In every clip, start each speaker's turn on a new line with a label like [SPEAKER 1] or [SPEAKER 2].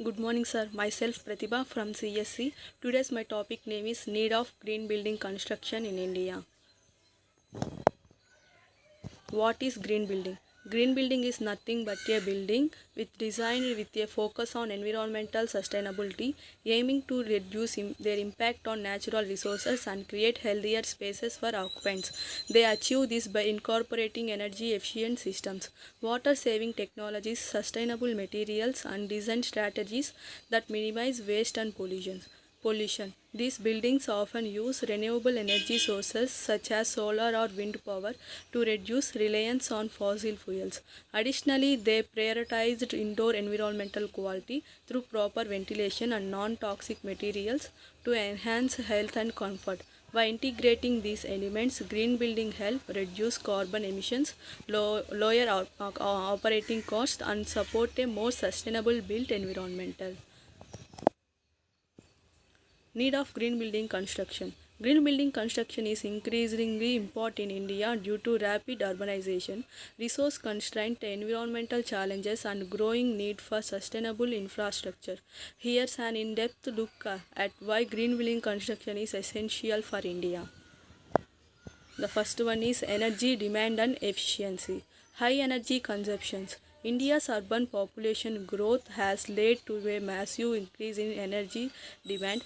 [SPEAKER 1] Good morning, sir. Myself Pratibha from CSC. Today's my topic name is Need of Green Building Construction in India. What is green building? Green building is nothing but a building designed with a focus on environmental sustainability, aiming to reduce their impact on natural resources and create healthier spaces for occupants. They achieve this by incorporating energy efficient systems, water saving technologies, sustainable materials, and design strategies that minimize waste and pollution. These buildings often use renewable energy sources such as solar or wind power to reduce reliance on fossil fuels. Additionally, they prioritized indoor environmental quality through proper ventilation and non-toxic materials to enhance health and comfort. By integrating these elements, green building help reduce carbon emissions, lower operating costs, and support a more sustainable built environmental. Need of green building construction. Green building construction is increasingly important in India due to rapid urbanization, resource constraint, environmental challenges, and growing need for sustainable infrastructure. Here's an in-depth look at why green building construction is essential for India. The first one is energy demand and efficiency. High energy consumptions. India's urban population growth has led to a massive increase in energy demand,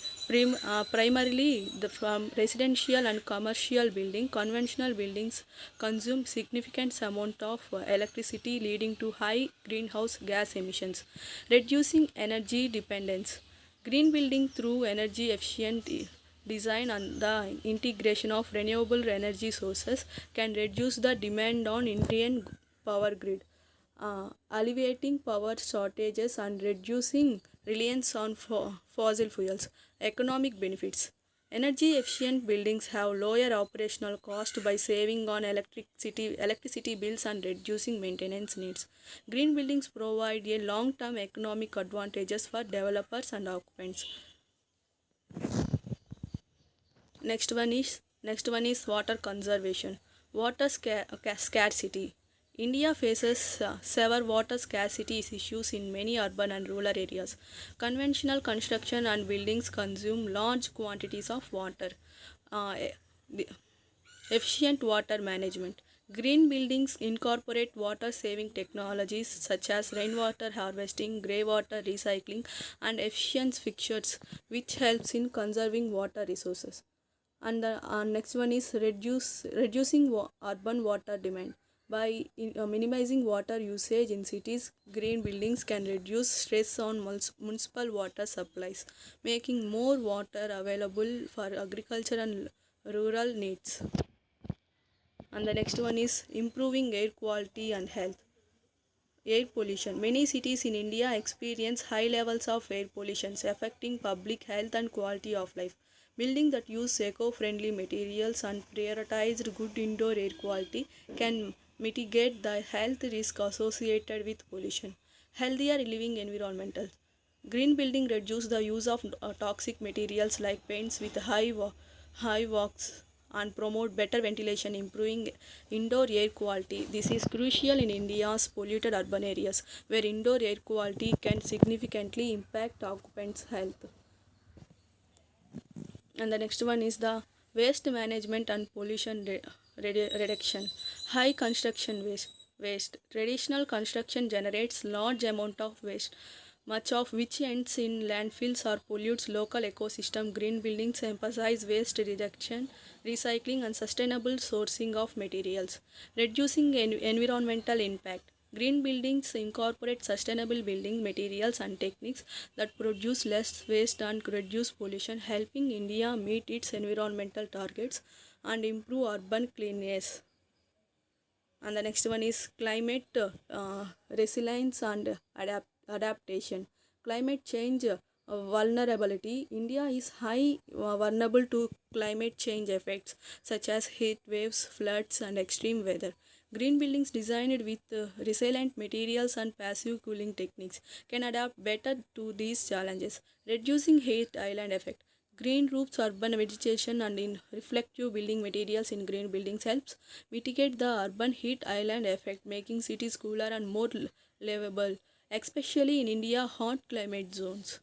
[SPEAKER 1] primarily from residential and commercial building. Conventional buildings consume significant amount of electricity, leading to high greenhouse gas emissions. Reducing energy dependence. Green building through energy efficient design and the integration of renewable energy sources can reduce the demand on Indian power grid, alleviating power shortages and reducing reliance on fossil fuels. Economic benefits. Energy efficient buildings have lower operational cost by saving on electricity bills and reducing maintenance needs. Green buildings provide a long-term economic advantages for developers and occupants. Next one is water conservation. Scarcity. India faces severe water scarcity issues in many urban and rural areas. Conventional construction and buildings consume large quantities of water. Uh, the Efficient water management. Green buildings incorporate water saving technologies such as rainwater harvesting, grey water recycling, and efficient fixtures, which helps in conserving water resources. And the next one is reducing urban water demand. By minimizing water usage in cities, green buildings can reduce stress on municipal water supplies, making more water available for agriculture and rural needs. And the next one is improving air quality and health. Air pollution. Many cities in India experience high levels of air pollution, affecting public health and quality of life. Buildings that use eco-friendly materials and prioritize good indoor air quality can mitigate the health risk associated with pollution. Healthier living environmental. Green building reduce the use of toxic materials like paints with high wax and promote better ventilation, improving indoor air quality. This is crucial in India's polluted urban areas, where indoor air quality can significantly impact occupants' health. And the next one is the waste management and pollution reduction. High construction waste. Traditional construction generates large amount of waste, much of which ends in landfills or pollutes local ecosystem. Green buildings emphasize waste reduction, recycling, and sustainable sourcing of materials, reducing environmental impact. Green buildings incorporate sustainable building materials and techniques that produce less waste and reduce pollution, helping India meet its environmental targets and improve urban cleanliness. And the next one is climate resilience and adaptation. Climate change vulnerability. India is high vulnerable to climate change effects such as heat waves, floods, and extreme weather. Green buildings designed with resilient materials and passive cooling techniques can adapt better to these challenges, reducing heat island effect. Green roofs, urban vegetation, and in reflective building materials in green buildings helps mitigate the urban heat island effect, making cities cooler and more livable. especially in India hot climate zones.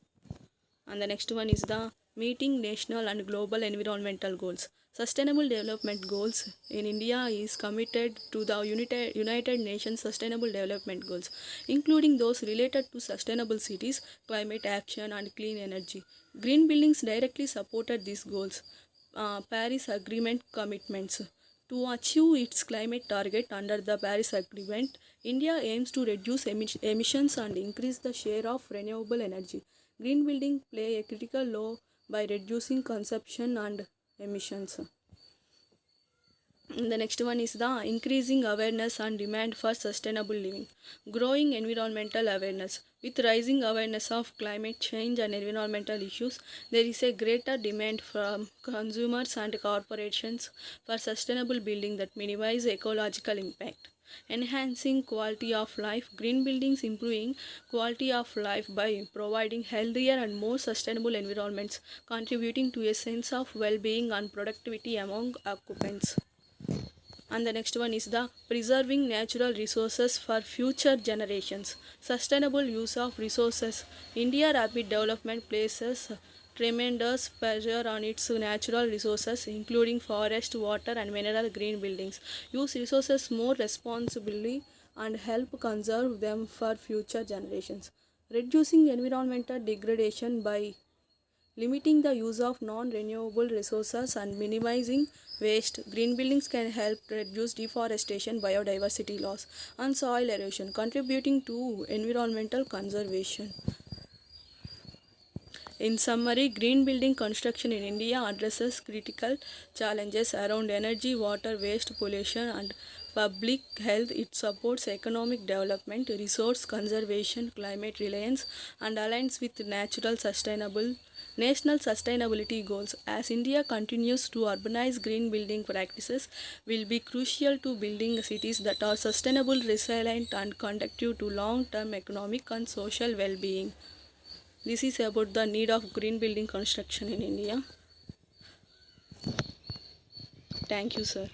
[SPEAKER 1] And the next one is the meeting national and global environmental goals. Sustainable development goals in India is committed to the United Nations Sustainable Development Goals, including those related to sustainable cities, climate action, and clean energy. Green buildings directly supported these goals. Paris Agreement commitments. To achieve its climate target under the Paris Agreement, India aims to reduce emissions and increase the share of renewable energy. Green buildings play a critical role by reducing consumption and emissions. The next one is the increasing awareness and demand for sustainable living. Growing environmental awareness. With rising awareness of climate change and environmental issues, there is a greater demand from consumers and corporations for sustainable building that minimize ecological impact. Enhancing quality of life. Green buildings improving quality of life by providing healthier and more sustainable environments, contributing to a sense of well-being and productivity among occupants. And the next one is the preserving natural resources for future generations. Sustainable use of resources. India rapid development places tremendous pressure on its natural resources, including forest, water, and mineral. Green buildings use resources more responsibly and help conserve them for future generations. Reducing environmental degradation by limiting the use of non-renewable resources and minimizing waste. Green buildings can help reduce deforestation, biodiversity loss, and soil erosion, contributing to environmental conservation. In summary, green building construction in India addresses critical challenges around energy, water, waste, pollution, and public health. It supports economic development, resource conservation, climate reliance, and aligns with national sustainability goals. As India continues to urbanize, green building practices will be crucial to building cities that are sustainable, resilient, and conducive to long-term economic and social well-being. This is about the need of green building construction in India. Thank you, sir.